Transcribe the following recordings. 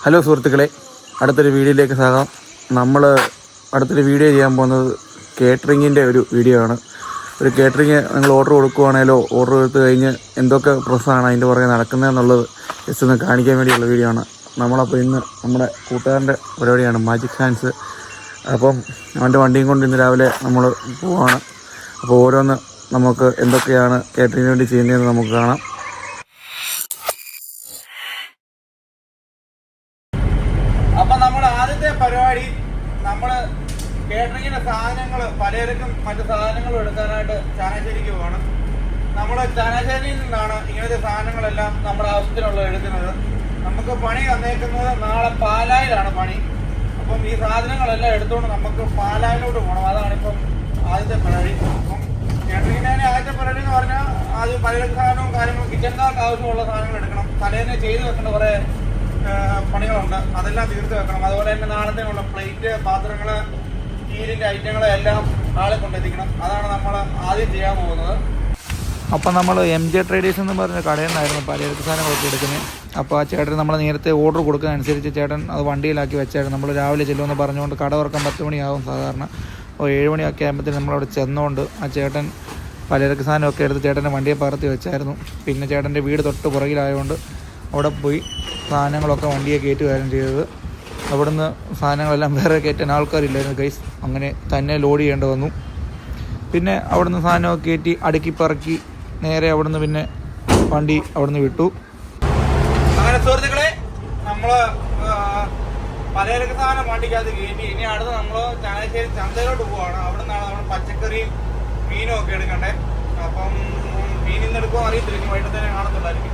Hello സുഹൃത്തുക്കളെ, അടുത്തൊരു വീഡിയോയിലേക്ക് സ്വാഗതം. നമ്മൾ അടുത്തൊരു വീഡിയോ ചെയ്യാൻ പോകുന്നത് കേറ്ററിങ്ങിൻ്റെ ഒരു വീഡിയോ ആണ്. ഒരു കേറ്ററിങ് നിങ്ങൾ ഓർഡർ കൊടുക്കുകയാണെങ്കിലോ ഓർഡർ എടുത്തു കഴിഞ്ഞ് എന്തൊക്കെ പ്രോസസ്സാണ് അതിൻ്റെ പുറകെ നടക്കുന്നതെന്നുള്ളത് ജസ്റ്റ് ഒന്ന് കാണിക്കാൻ വേണ്ടിയുള്ള വീഡിയോ ആണ്. നമ്മളപ്പോൾ ഇന്ന് നമ്മുടെ കൂട്ടുകാരൻ്റെ പരിപാടിയാണ് മാജിക് ഹാൻഡ്സ്. അപ്പം അവൻ്റെ വണ്ടിയും കൊണ്ട് ഇന്ന് രാവിലെ നമ്മൾ പോവുകയാണ്. അപ്പോൾ ഓരോന്ന് നമുക്ക് എന്തൊക്കെയാണ് കേറ്ററിങ്ങിന് വേണ്ടി ചെയ്യുന്നതെന്ന് നമുക്ക് കാണാം. അപ്പം നമ്മുടെ ആദ്യത്തെ പരിപാടി, നമ്മൾ കേറ്ററിങ്ങിൻ്റെ സാധനങ്ങൾ പലചരക്കും മറ്റു സാധനങ്ങളും എടുക്കാനായിട്ട് ചാനാശ്ശേരിക്ക് പോകണം. നമ്മൾ ചാനാശ്ശേരിയിൽ നിന്നാണ് ഇങ്ങനത്തെ സാധനങ്ങളെല്ലാം നമ്മുടെ ആവശ്യത്തിനുള്ള എടുക്കുന്നത്. നമുക്ക് പണി തന്നേക്കുന്നത് നാളെ പാലായിലാണ് പണി. അപ്പം ഈ സാധനങ്ങളെല്ലാം എടുത്തുകൊണ്ട് നമുക്ക് പാലായിലോട്ട് പോകണം. അതാണിപ്പം ആദ്യത്തെ പരിപാടി. അപ്പം കേറ്ററിങ്ങിൻ്റെ ആദ്യത്തെ പരിപാടി എന്ന് പറഞ്ഞാൽ ആദ്യം പലചരക്ക് സാധനവും കാര്യങ്ങളും കിച്ചണിലേക്ക് ആവശ്യമുള്ള സാധനങ്ങൾ എടുക്കണം. തലേന്ന് ചെയ്ത് വെക്കേണ്ട കുറേ പണികളുണ്ട്, അതെല്ലാം തീർത്ത് വെക്കണം. അതുപോലെ തന്നെ നാളത്തേനുള്ള പ്ലേറ്റ്, പാത്രങ്ങൾ, സ്റ്റീലിൻ്റെ ഐറ്റങ്ങൾ എല്ലാം ആളെ കൊണ്ടെത്തിക്കണം. അതാണ് നമ്മൾ ആദ്യം ചെയ്യാൻ പോകുന്നത്. അപ്പം നമ്മൾ MJ ട്രേഡേഴ്സ് എന്ന് പറഞ്ഞ കടയിൽ നിന്നായിരുന്നു പലചരക്ക് സാധനങ്ങളൊക്കെ എടുക്കുന്നത്. അപ്പോൾ ആ ചേട്ടൻ നമ്മൾ നേരത്തെ ഓർഡർ കൊടുക്കുന്നതനുസരിച്ച് ചേട്ടൻ അത് വണ്ടിയിലാക്കി വെച്ചായിരുന്നു. നമ്മൾ രാവിലെ ചെല്ലുമെന്ന് പറഞ്ഞുകൊണ്ട് കട തുറക്കാൻ 10 മണിയാകും സാധാരണ. അപ്പോൾ 7 മണിയൊക്കെ ആകുമ്പോഴത്തേനും നമ്മളവിടെ ചെന്നുകൊണ്ട് ആ ചേട്ടൻ പലചരക്ക് സാധനമൊക്കെ എടുത്ത് ചേട്ടൻ്റെ വണ്ടിയെ പറത്തി വെച്ചായിരുന്നു. പിന്നെ ചേട്ടൻ്റെ വീട് തൊട്ട് പുറകിലായതുകൊണ്ട് അവിടെ പോയി സാധനങ്ങളൊക്കെ വണ്ടിയെ കയറ്റുകയായിരുന്നു ചെയ്തത്. അവിടുന്ന് സാധനങ്ങളെല്ലാം വേറെ കയറ്റാൻ ആൾക്കാരില്ലായിരുന്നു ഗൈസ്. അങ്ങനെ തന്നെ ലോഡ് ചെയ്യേണ്ടി വന്നു. പിന്നെ അവിടുന്ന് സാധനമൊക്കെ കയറ്റി അടുക്കി പറക്കി നേരെ അവിടുന്ന് പിന്നെ വണ്ടി അവിടുന്ന് വിട്ടു. അങ്ങനെ സുഹൃത്തുക്കളെ, നമ്മൾ പലചരക്ക് സാധനം വണ്ടിക്കകത്ത് കയറ്റി ഇനി അടുത്ത് നമ്മൾ ചാനാശ്ശേരി ചന്തയിലോട്ട് പോവുകയാണ്. അവിടെ നിന്നാണ് നമ്മൾ പച്ചക്കറിയും മീനും ഒക്കെ എടുക്കണ്ടേ. അപ്പം മീൻ ഇന്ന് എടുക്കുമോ അറിയത്തില്ല, ഇനി വൈകിട്ട് തന്നെ കാണത്തുള്ളായിരിക്കും.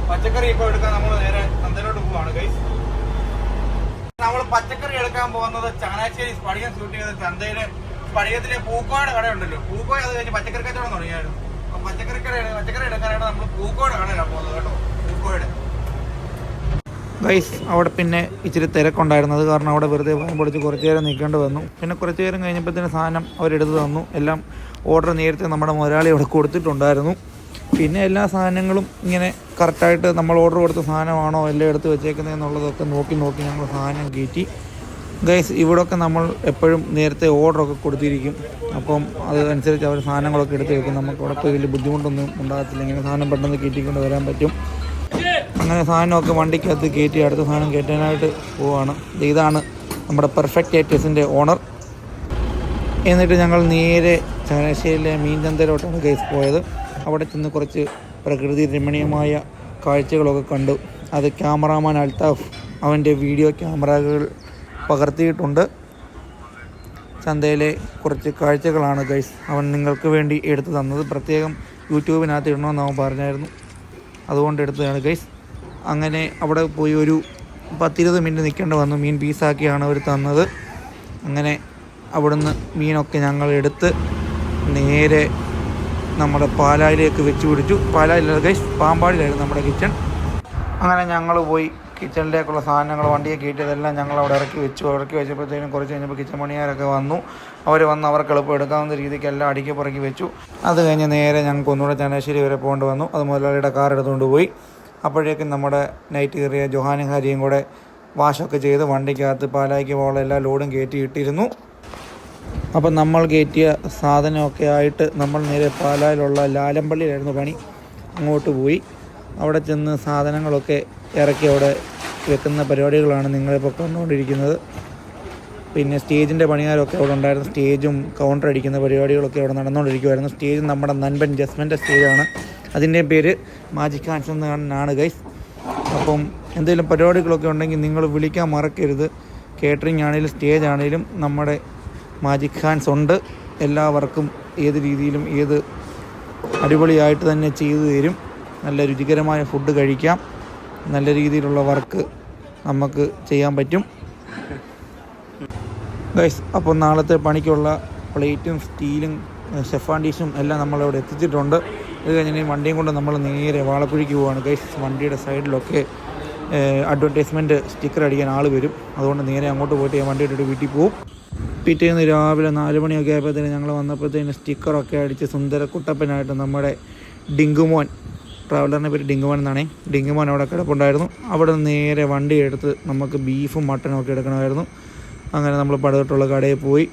പച്ചക്കറി ഇപ്പോൾ എടുക്കാൻ നമ്മൾ നേരെ ചന്തയിലോട്ട് പോവാണ് ഗൈസ്. നമ്മൾ പച്ചക്കറി എടുക്കാൻ പോകുന്നത് ചങ്ങനാശ്ശേരി സ്പടികം ഷൂട്ട് ചെയ്ത ചന്തയിലെ സ്പടികത്തിലെ പൂക്കോയുടെ കടയുണ്ടല്ലോ. പൂക്കോയ അത് കഴിഞ്ഞ് പച്ചക്കറി കച്ചവടം തുടങ്ങിയായിരുന്നു. അപ്പം പച്ചക്കറി എടുക്കാനായിട്ട് നമ്മൾ പൂക്കോയുടെ കടയിലാണ് പോകുന്നത് കേട്ടോ. പൂക്കോയുടെ ഗൈസ് അവിടെ പിന്നെ ഇച്ചിരി തിരക്കുണ്ടായിരുന്നത് കാരണം അവിടെ വെറുതെ വായം പൊളിച്ച് കുറച്ച് നേരം നിൽക്കേണ്ടി വന്നു. പിന്നെ കുറച്ച് നേരം കഴിഞ്ഞപ്പോഴത്തേന് സാധനം അവരെടുത്ത് തന്നു. എല്ലാം ഓർഡർ നേരത്തെ നമ്മുടെ മുതലാളി അവിടെ കൊടുത്തിട്ടുണ്ടായിരുന്നു. പിന്നെ എല്ലാ സാധനങ്ങളും ഇങ്ങനെ കറക്റ്റായിട്ട് നമ്മൾ ഓർഡർ കൊടുത്ത സാധനമാണോ എല്ലാം എടുത്ത് വെച്ചേക്കുന്നതെന്നുള്ളതൊക്കെ നോക്കി ഞങ്ങൾ സാധനം കയറ്റി. ഗൈസ് ഇവിടെയൊക്കെ നമ്മൾ എപ്പോഴും നേരത്തെ ഓർഡറൊക്കെ കൊടുത്തിരിക്കും. അപ്പം അതനുസരിച്ച് അവർ സാധനങ്ങളൊക്കെ എടുത്ത് വെക്കും. നമുക്ക് അവിടെ പോയി വലിയ ബുദ്ധിമുട്ടൊന്നും ഉണ്ടാകത്തില്ല. ഇങ്ങനെ സാധനം പെട്ടെന്ന് കയറ്റിക്കൊണ്ട് വരാൻ പറ്റും. അങ്ങനെ സാധനമൊക്കെ വണ്ടിക്കകത്ത് കയറ്റി അടുത്ത സാധനം കയറ്റാനായിട്ട് പോവുകയാണ്. ഇതാണ് നമ്മുടെ പെർഫെക്റ്റ് ഏറ്റേഴ്സിൻ്റെ ഓണർ. എന്നിട്ട് ഞങ്ങൾ നേരെ ചങ്ങനാശ്ശേരിയിലെ മീൻ ചന്തയിലോട്ടാണ് ഗൈസ് പോയത്. അവിടെ ചെന്ന് കുറച്ച് പ്രകൃതി രമണീയമായ കാഴ്ചകളൊക്കെ കണ്ടു. അത് ക്യാമറാമാൻ അൽത്താഫ് അവൻ്റെ വീഡിയോ ക്യാമറകൾ പകർത്തിയിട്ടുണ്ട്. ചന്തയിലെ കുറച്ച് കാഴ്ചകളാണ് ഗൈസ് അവൻ നിങ്ങൾക്ക് വേണ്ടി എടുത്തു തന്നത്. പ്രത്യേകം യൂട്യൂബിനകത്ത് ഇടണമെന്ന് അവൻ പറഞ്ഞായിരുന്നു, അതുകൊണ്ട് എടുത്തതാണ് ഗൈസ്. അങ്ങനെ അവിടെ പോയി ഒരു 10-20 മിനിറ്റ് നിൽക്കേണ്ടി വന്നു. മീൻ പീസാക്കിയാണ് അവർ തന്നത്. അങ്ങനെ അവിടുന്ന് മീനൊക്കെ ഞങ്ങൾ എടുത്ത് നേരെ നമ്മുടെ പാലായിലേക്ക് വെച്ച് പിടിച്ചു. പാലായിലല്ല ഗൈസ്, പാമ്പാടിയിലായിരുന്നു നമ്മുടെ കിച്ചൺ. അങ്ങനെ ഞങ്ങൾ പോയി കിച്ചണിലേക്കുള്ള സാധനങ്ങൾ വണ്ടിയെ കയറ്റിയതെല്ലാം ഞങ്ങൾ അവിടെ ഇറക്കി വെച്ചപ്പോഴത്തേനും കുറച്ച് കഴിഞ്ഞപ്പോൾ കിച്ചൺ പണിയാരൊക്കെ വന്നു. അവർ വന്ന് അവർക്ക് എളുപ്പം എടുക്കാവുന്ന രീതിക്ക് എല്ലാം അടുക്കി പുറക്കി വെച്ചു. അത് കഴിഞ്ഞ് നേരെ ഞങ്ങൾക്ക് ഒന്നുകൂടെ ചങ്ങനാശ്ശേരി വരെ പോകേണ്ടി വന്നു. അത് മുതലാളിയുടെ കാർ എടുത്തുകൊണ്ട് പോയി. അപ്പോഴേക്കും നമ്മുടെ നൈറ്റ് കയറിയ ജോഹാനും ഹാരിയും കൂടെ വാഷൊക്കെ ചെയ്ത് വണ്ടിക്കകത്ത് പാലായിക്ക് പോകാനുള്ള എല്ലാ ലോഡും കയറ്റി ഇട്ടിരുന്നു. അപ്പം നമ്മൾ കയറ്റിയ സാധനമൊക്കെ ആയിട്ട് നമ്മൾ നേരെ പാലായിലുള്ള ലാലമ്പള്ളിയിലായിരുന്നു പണി. അങ്ങോട്ട് പോയി അവിടെ ചെന്ന് സാധനങ്ങളൊക്കെ ഇറക്കി അവിടെ വെക്കുന്ന പരിപാടികളാണ് നിങ്ങളിപ്പോൾ കണ്ടുകൊണ്ടിരിക്കുന്നത്. പിന്നെ സ്റ്റേജിൻ്റെ പണികാരൊക്കെ അവിടെ ഉണ്ടായിരുന്നു. സ്റ്റേജും കൗണ്ടർ അടിക്കുന്ന പരിപാടികളൊക്കെ അവിടെ നടന്നുകൊണ്ടിരിക്കുമായിരുന്നു. സ്റ്റേജ് നമ്മുടെ നൻപൻ ജസ്മൻ്റെ സ്റ്റേജാണ്. അതിൻ്റെ പേര് മാജിക് ഹാൻഡ്സ് എന്നാണ് ഗൈസ്. അപ്പം എന്തെങ്കിലും പരിപാടികളൊക്കെ ഉണ്ടെങ്കിൽ നിങ്ങൾ വിളിക്കാൻ മറക്കരുത്. കേറ്ററിംഗ് ആണെങ്കിലും സ്റ്റേജ് ആണെങ്കിലും നമ്മുടെ മാജിക് ഹാൻഡ്സ് ഉണ്ട്. എല്ലാവർക്കും ഏത് രീതിയിലും ഏത് അടിപൊളിയായിട്ട് തന്നെ ചെയ്തു തരും. നല്ല രുചികരമായ ഫുഡ് കഴിക്കാം. നല്ല രീതിയിലുള്ള വർക്ക് നമുക്ക് ചെയ്യാൻ പറ്റും ഗൈസ്. അപ്പോൾ നാളത്തെ പണിക്കുള്ള പ്ലേറ്റും സ്റ്റീലും ഷെഫാൻഡീസും എല്ലാം നമ്മളവിടെ എത്തിച്ചിട്ടുണ്ട്. ഇത് കഴിഞ്ഞ് വണ്ടിയും കൊണ്ട് നമ്മൾ നേരെ വാളക്കുഴിക്ക് പോവുകയാണ് ഗൈസ്. വണ്ടിയുടെ സൈഡിലൊക്കെ അഡ്വർടൈസ്മെൻറ്റ് സ്റ്റിക്കർ അടിക്കാൻ ആൾ വരും. അതുകൊണ്ട് നേരെ അങ്ങോട്ട് പോയിട്ട് ഞാൻ വണ്ടി ഇട്ടിട്ട് വീട്ടിൽ പോകും. പിറ്റേന്ന് രാവിലെ 4 മണിയൊക്കെ ആയപ്പോഴത്തേന് ഞങ്ങൾ വന്നപ്പോഴത്തേന് സ്റ്റിക്കറൊക്കെ അടിച്ച് സുന്ദര കുട്ടപ്പനായിട്ട് നമ്മുടെ ഡിങ്കുമോൻ ട്രാവലറിൻ്റെ പേര് ഡിങ്കുമോൻ എന്നാണേ. ഡിങ്കുമോൻ അവിടെ കിടപ്പുണ്ടായിരുന്നു. അവിടെ നിന്ന് നേരെ വണ്ടി എടുത്ത് നമുക്ക് ബീഫും മട്ടനും ഒക്കെ എടുക്കണമായിരുന്നു. അങ്ങനെ നമ്മൾ പടുതൊട്ടുള്ള കടയിൽ പോയി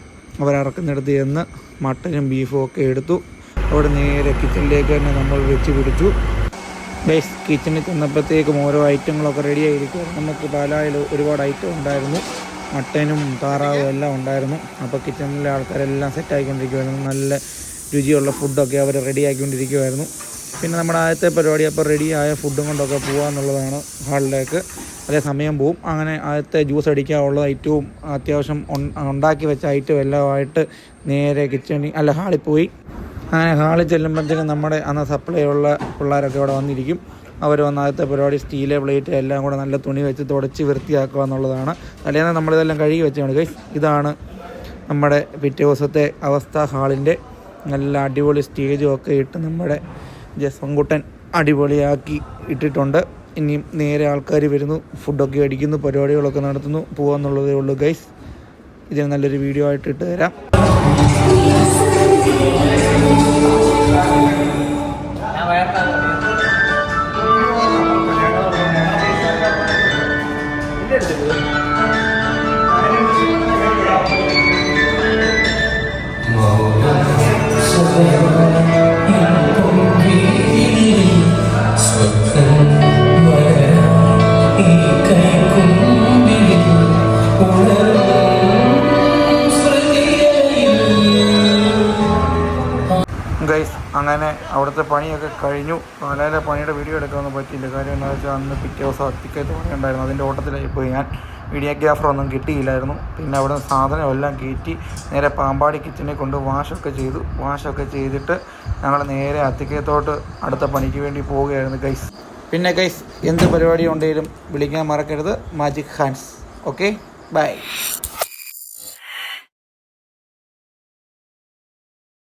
അവരിറക്കുന്നിടത്ത് ചെന്ന് മട്ടനും ബീഫും ഒക്കെ എടുത്തു. അവിടെ നേരെ കിച്ചണിലേക്ക് തന്നെ നമ്മൾ വെച്ച് പിടിച്ചു. ഗൈസ്, കിച്ചണിൽ ചെന്നപ്പോഴത്തേക്കും ഓരോ ഐറ്റങ്ങളൊക്കെ റെഡി ആയിരിക്കും. നമുക്ക് പാലായിൽ ഒരുപാട് ഐറ്റം ഉണ്ടായിരുന്നു. മട്ടനും താറാവും എല്ലാം ഉണ്ടായിരുന്നു. അപ്പോൾ കിച്ചണിലെ ആൾക്കാരെല്ലാം സെറ്റായിക്കൊണ്ടിരിക്കുമായിരുന്നു. നല്ല രുചിയുള്ള ഫുഡൊക്കെ അവർ റെഡി ആക്കിക്കൊണ്ടിരിക്കുമായിരുന്നു. പിന്നെ നമ്മുടെ ആദ്യത്തെ പരിപാടി അപ്പോൾ റെഡിയായ ഫുഡും കൊണ്ടൊക്കെ പോകാമെന്നുള്ളതാണ് ഹാളിലേക്ക്. അതേ സമയം പോവും. അങ്ങനെ ആദ്യത്തെ ജ്യൂസ് അടിക്കാനുള്ള ഐറ്റവും അത്യാവശ്യം ഉണ്ടാക്കി വെച്ച ഐറ്റവും എല്ലാമായിട്ട് നേരെ ഹാളിൽ പോയി. അങ്ങനെ ഹാളിൽ ചെല്ലുമ്പോഴത്തേക്കും നമ്മുടെ അന്ന് സപ്ലൈ ഉള്ള പിള്ളേരൊക്കെ ഇവിടെ വന്നിരിക്കും. അവർ വന്ന ആദ്യത്തെ പരിപാടി സ്റ്റീല് പ്ലേറ്റ് എല്ലാം കൂടെ നല്ല തുണി വെച്ച് തുടച്ച് വൃത്തിയാക്കുക എന്നുള്ളതാണ്. തലേന്ന് നമ്മളിതെല്ലാം കഴുകി വെച്ചാണ് ഗൈസ്. ഇതാണ് നമ്മുടെ പിറ്റേ ദിവസത്തെ അവസ്ഥ. ഹാളിൻ്റെ നല്ല അടിപൊളി സ്റ്റേജും ഒക്കെ ഇട്ട് നമ്മുടെ ജസ്വൻകുട്ടൻ അടിപൊളിയാക്കി ഇട്ടിട്ടുണ്ട്. ഇനിയും നേരെ ആൾക്കാർ വരുന്നു, ഫുഡൊക്കെ അടിക്കുന്നു, പരിപാടികളൊക്കെ നടത്തുന്നു, പോകാമെന്നുള്ളതേ ഉള്ളൂ ഗൈസ്. ഇതിന് നല്ലൊരു വീഡിയോ ആയിട്ട് ഇട്ട് തരാം. ഗൈസ്, അങ്ങനെ അവിടുത്തെ പണിയൊക്കെ കഴിഞ്ഞു. പാലായിലെ പണിയുടെ വീഡിയോ എടുക്കാനൊന്നും പറ്റിയില്ല. കാര്യം എന്താണെന്ന് വെച്ചാൽ അന്ന് പിറ്റേ ദിവസം അത്തിക്കയത്ത് പണിയുണ്ടായിരുന്നു. അതിൻ്റെ ഓട്ടത്തിലായി പോയി ഞാൻ. വീഡിയോഗ്രാഫറൊന്നും കിട്ടിയില്ലായിരുന്നു. പിന്നെ അവിടെ നിന്ന് സാധനമെല്ലാം കയറ്റി നേരെ പാമ്പാടി കിച്ചണിൽ കൊണ്ട് വാഷൊക്കെ ചെയ്തിട്ട് ഞങ്ങൾ നേരെ അത്തിക്കയത്തോട്ട് അടുത്ത പണിക്ക് വേണ്ടി പോവുകയായിരുന്നു ഗൈസ്. പിന്നെ ഗൈസ്, എന്ത് പരിപാടി ഉണ്ടെങ്കിലും വിളിക്കാൻ മറക്കരുത്. Magic hands. Okay, by.